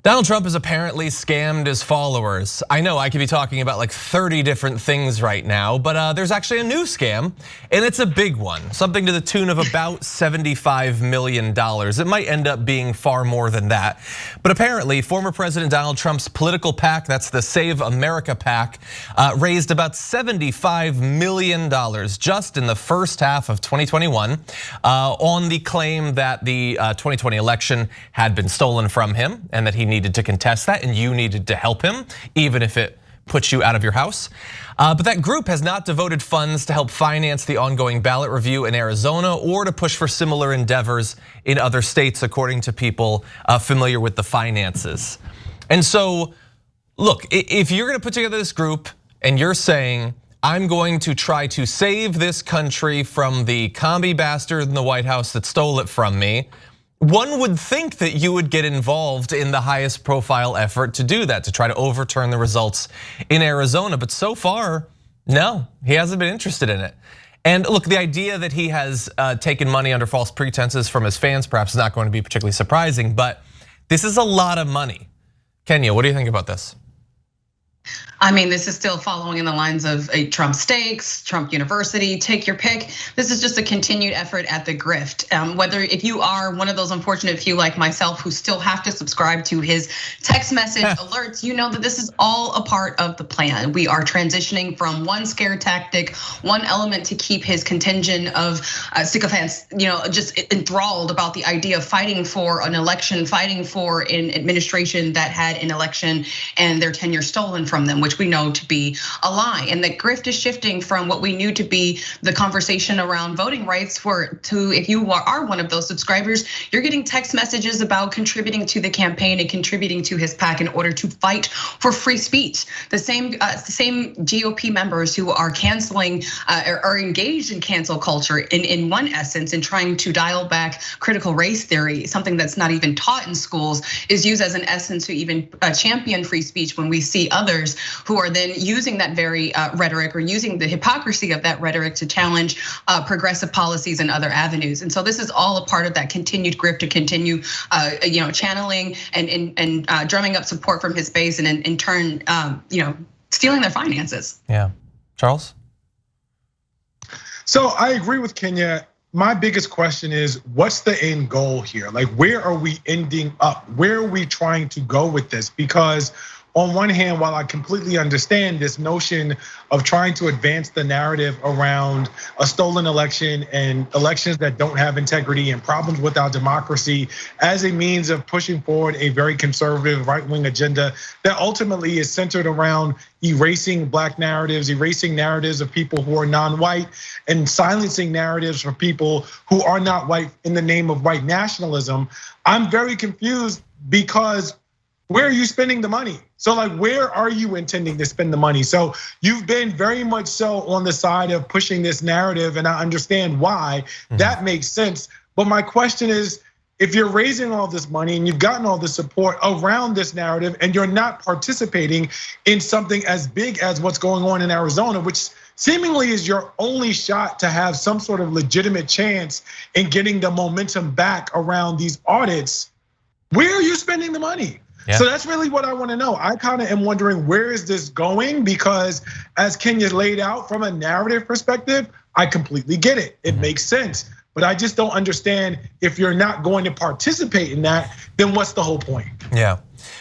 Donald Trump has apparently scammed his followers. I know I could be talking about like 30 different things right now, but there's actually a new scam, and it's a big one. Something to the tune of about $75 million. It might end up being far more than that. But apparently, former President Donald Trump's political PAC, that's the Save America PAC, raised about $75 million just in the first half of 2021 on the claim that the 2020 election had been stolen from him and that he needed to contest that and you needed to help him, even if it puts you out of your house. But that group has not devoted funds to help finance the ongoing ballot review in Arizona or to push for similar endeavors in other states, according to people familiar with the finances. And so, look, if you're gonna put together this group and you're saying, I'm going to try to save this country from the commie bastard in the White House that stole it from me, one would think that you would get involved in the highest profile effort to do that, to try to overturn the results in Arizona. But so far, no, he hasn't been interested in it. And look, the idea that he has taken money under false pretenses from his fans perhaps is not going to be particularly surprising, but this is a lot of money. Kenya, what do you think about this? I mean, this is still following in the lines of a Trump Stakes, Trump University, take your pick. This is just a continued effort at the grift. Whether if you are one of those unfortunate few like myself who still have to subscribe to his text message alerts, you know that this is all a part of the plan. We are transitioning from one scare tactic, one element to keep his contingent of sycophants, just enthralled about the idea of fighting for an election, fighting for an administration that had an election and their tenure stolen from them, which we know to be a lie. And that grift is shifting from what we knew to be the conversation around voting rights to if you are one of those subscribers, you're getting text messages about contributing to the campaign and contributing to his PAC in order to fight for free speech. The same GOP members who are canceling are engaged in cancel culture in one essence and trying to dial back critical race theory, something that's not even taught in schools, is used as an essence to even champion free speech when we see others who are then using that very rhetoric or using the hypocrisy of that rhetoric to challenge progressive policies and other avenues. And so this is all a part of that continued grift to continue, channeling and drumming up support from his base, and in turn, stealing their finances. Yeah, Charles. So I agree with Kenya. My biggest question is, what's the end goal here? Like, where are we ending up? Where are we trying to go with this? Because on one hand, while I completely understand this notion of trying to advance the narrative around a stolen election and elections that don't have integrity and problems with our democracy as a means of pushing forward a very conservative right-wing agenda that ultimately is centered around erasing Black narratives, erasing narratives of people who are non-white, and silencing narratives for people who are not white in the name of white nationalism, I'm very confused because where are you spending the money? So like, where are you intending to spend the money? So you've been very much so on the side of pushing this narrative, and I understand why. That makes sense. But my question is, if you're raising all this money and you've gotten all the support around this narrative and you're not participating in something as big as what's going on in Arizona, which seemingly is your only shot to have some sort of legitimate chance in getting the momentum back around these audits, where are you spending the money? Yeah. So that's really what I want to know. I kind of am wondering, where is this going? Because as Kenya laid out from a narrative perspective, I completely get it. It makes sense. But I just don't understand, if you're not going to participate in that, then what's the whole point? Yeah.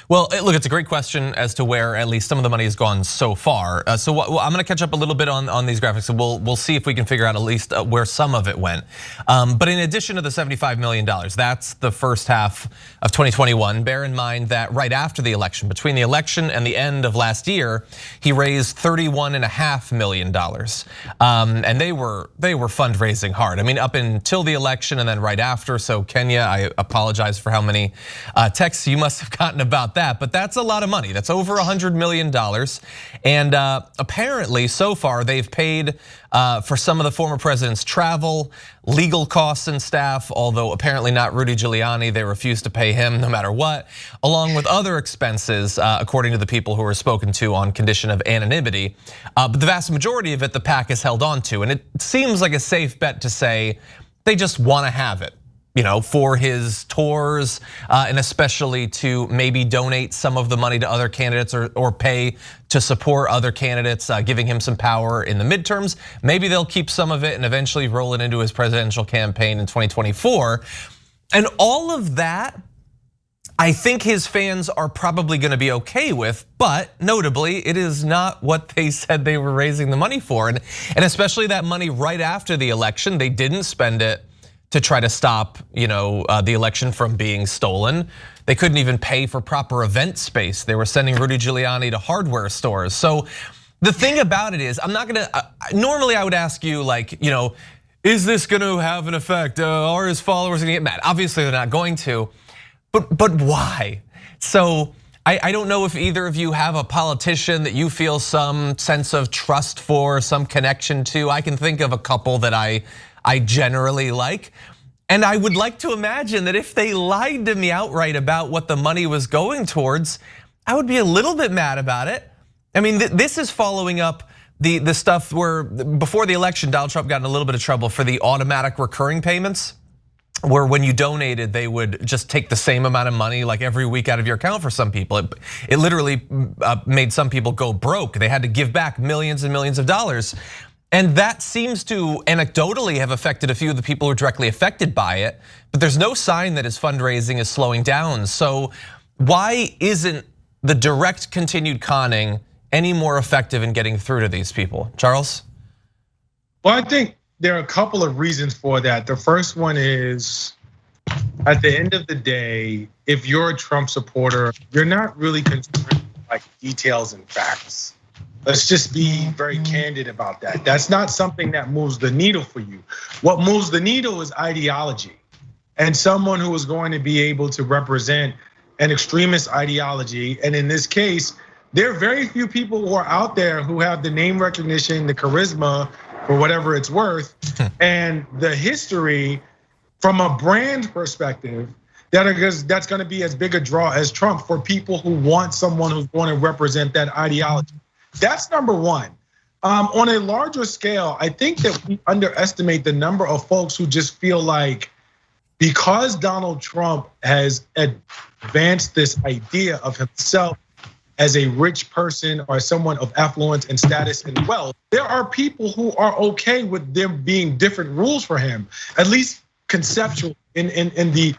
Well, look, it's a great question as to where at least some of the money has gone so far. So I'm gonna catch up a little bit on these graphics, and we'll see if we can figure out at least where some of it went. But in addition to the $75 million, that's the first half of 2021. Bear in mind that right after the election, between the election and the end of last year, he raised $31.5 million. And they were fundraising hard. I mean, up until the election and then right after. So Kenya, I apologize for how many texts you must have gotten about that, but that's a lot of money. That's over $100 million. And apparently so far they've paid for some of the former president's travel, legal costs and staff, although apparently not Rudy Giuliani. They refused to pay him no matter what, along with other expenses, according to the people who were spoken to on condition of anonymity. But the vast majority of it, the PAC has held on to. And it seems like a safe bet to say they just wanna have it. for his tours, and especially to maybe donate some of the money to other candidates or pay to support other candidates, giving him some power in the midterms. Maybe they'll keep some of it and eventually roll it into his presidential campaign in 2024. And all of that, I think his fans are probably gonna be okay with, but notably, it is not what they said they were raising the money for. And especially that money right after the election, they didn't spend it to try to stop the election from being stolen. They couldn't even pay for proper event space. They were sending Rudy Giuliani to hardware stores. So the thing about it is, I'm not gonna, normally I would ask you is this gonna have an effect? Are his followers gonna get mad? Obviously they're not going to. But why? So I don't know if either of you have a politician that you feel some sense of trust for, some connection to. I can think of a couple that I generally like. And I would like to imagine that if they lied to me outright about what the money was going towards, I would be a little bit mad about it. I mean, this is following up the stuff where before the election, Donald Trump got in a little bit of trouble for the automatic recurring payments, where when you donated, they would just take the same amount of money like every week out of your account for some people. It literally made some people go broke. They had to give back millions and millions of dollars. And that seems to anecdotally have affected a few of the people who are directly affected by it, but there's no sign that his fundraising is slowing down. So why isn't the direct continued conning any more effective in getting through to these people? Charles? Well, I think there are a couple of reasons for that. The first one is, at the end of the day, if you're a Trump supporter, you're not really concerned with like details and facts. Let's just be very candid about that. That's not something that moves the needle for you. What moves the needle is ideology, and someone who is going to be able to represent an extremist ideology. And in this case, there are very few people who are out there who have the name recognition, the charisma, for whatever it's worth, and the history from a brand perspective that's going to be as big a draw as Trump for people who want someone who's going to represent that ideology. That's number one. On a larger scale, I think that we underestimate the number of folks who just feel like because Donald Trump has advanced this idea of himself as a rich person or someone of affluence and status and wealth, there are people who are okay with there being different rules for him, at least conceptual in the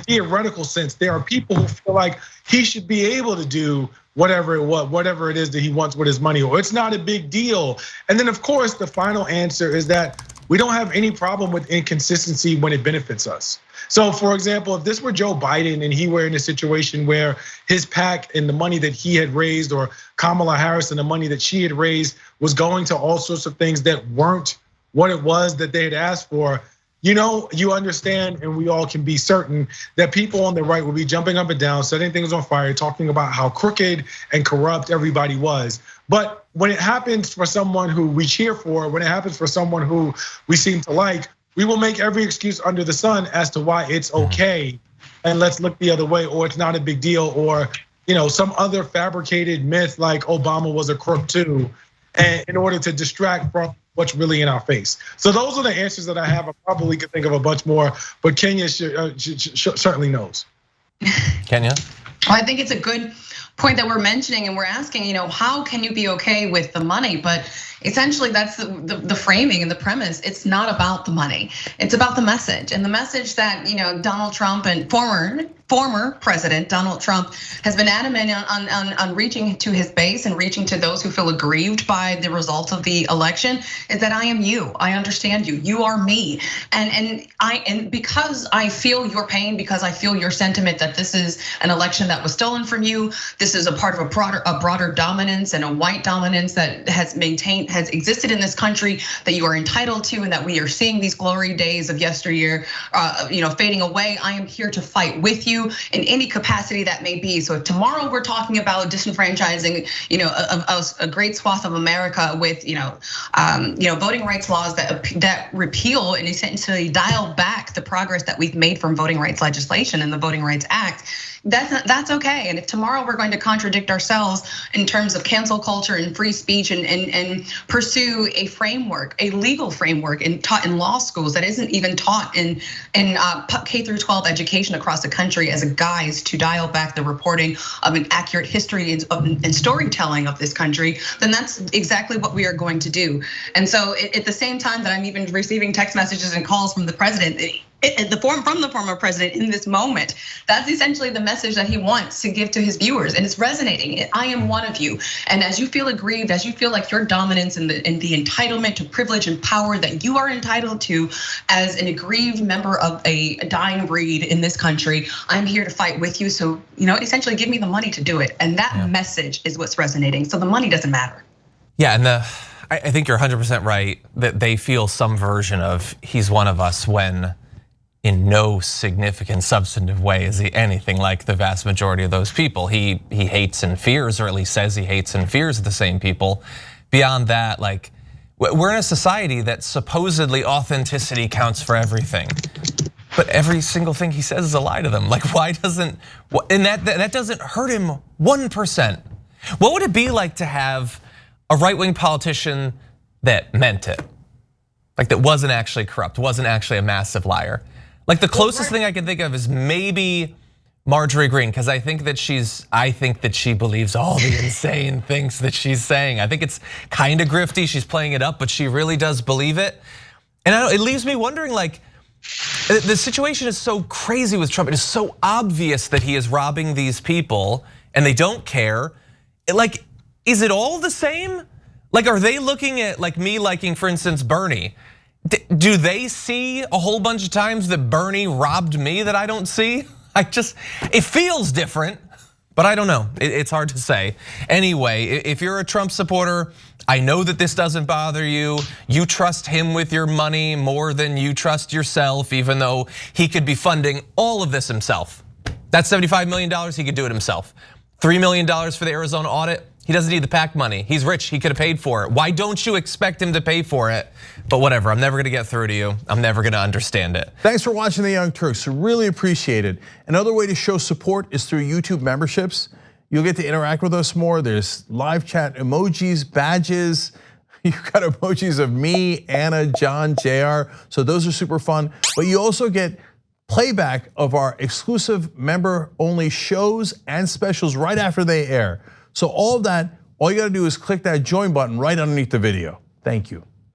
theoretical sense. There are people who feel like he should be able to do whatever it is that he wants with his money, or it's not a big deal. And then of course, the final answer is that we don't have any problem with inconsistency when it benefits us. So for example, if this were Joe Biden and he were in a situation where his PAC and the money that he had raised, or Kamala Harris and the money that she had raised was going to all sorts of things that weren't what it was that they had asked for, you understand, and we all can be certain that people on the right will be jumping up and down, setting things on fire, talking about how crooked and corrupt everybody was. But when it happens for someone who we cheer for, when it happens for someone who we seem to like, we will make every excuse under the sun as to why it's okay, and let's look the other way, or it's not a big deal, or some other fabricated myth like Obama was a crook too, and in order to distract from what's really in our face. So those are the answers that I have. I probably could think of a bunch more, but Kenya certainly knows. Kenya? Well, I think it's a good point that we're mentioning, and we're asking, how can you be okay with the money? But essentially that's the framing and the premise. It's not about the money. It's about the message, and the message that Donald Trump and former President Donald Trump has been adamant on reaching to his base and reaching to those who feel aggrieved by the results of the election is that I am you. I understand you. You are me. And because I feel your pain, because I feel your sentiment that this is an election that was stolen from you. This is a part of a broader dominance and a white dominance that has existed in this country that you are entitled to, and that we are seeing these glory days of yesteryear, fading away. I am here to fight with you in any capacity that may be. So if tomorrow we're talking about disenfranchising, a great swath of America with, voting rights laws that repeal and essentially dial back the progress that we've made from voting rights legislation and the Voting Rights Act. That's okay. And if tomorrow we're going to contradict ourselves in terms of cancel culture and free speech and pursue a framework, a legal framework taught in law schools that isn't even taught in K through 12 education across the country as a guise to dial back the reporting of an accurate history and storytelling of this country, then that's exactly what we are going to do. And so at the same time that I'm even receiving text messages and calls from the president, from the former president in this moment, that's essentially the message that he wants to give to his viewers, and it's resonating. I am one of you, and as you feel aggrieved, as you feel like your dominance and the entitlement to privilege and power that you are entitled to as an aggrieved member of a dying breed in this country, I'm here to fight with you. So essentially, give me the money to do it, and that message is what's resonating. So the money doesn't matter. Yeah, and I think you're 100% right that they feel some version of he's one of us when in no significant substantive way is he anything like the vast majority of those people. He hates and fears, or at least says he hates and fears the same people. Beyond that, like, we're in a society that supposedly authenticity counts for everything. But every single thing he says is a lie to them. Like, why doesn't, and that doesn't hurt him 1%. What would it be like to have a right-wing politician that meant it? Like, that wasn't actually corrupt, wasn't actually a massive liar. Like, the closest thing I can think of is maybe Marjorie Greene, because I think that she believes all the insane things that she's saying. I think it's kind of grifty, she's playing it up, but she really does believe it. And it leaves me wondering, like, the situation is so crazy with Trump. It is so obvious that he is robbing these people and they don't care. Like, is it all the same? Like, are they looking at, like, me liking, for instance, Bernie? Do they see a whole bunch of times that Bernie robbed me that I don't see? It feels different, but I don't know. It's hard to say. Anyway, if you're a Trump supporter, I know that this doesn't bother you. You trust him with your money more than you trust yourself, even though he could be funding all of this himself. That's $75 million, he could do it himself. $3 million for the Arizona audit. He doesn't need the PAC money. He's rich, he could have paid for it. Why don't you expect him to pay for it? But whatever, I'm never gonna get through to you. I'm never gonna understand it. Thanks for watching The Young Turks, really appreciate it. Another way to show support is through YouTube memberships. You'll get to interact with us more. There's live chat emojis, badges. You've got emojis of me, Anna, John, JR. So those are super fun. But you also get playback of our exclusive member-only shows and specials right after they air. So all of that, all you gotta do is click that join button right underneath the video. Thank you.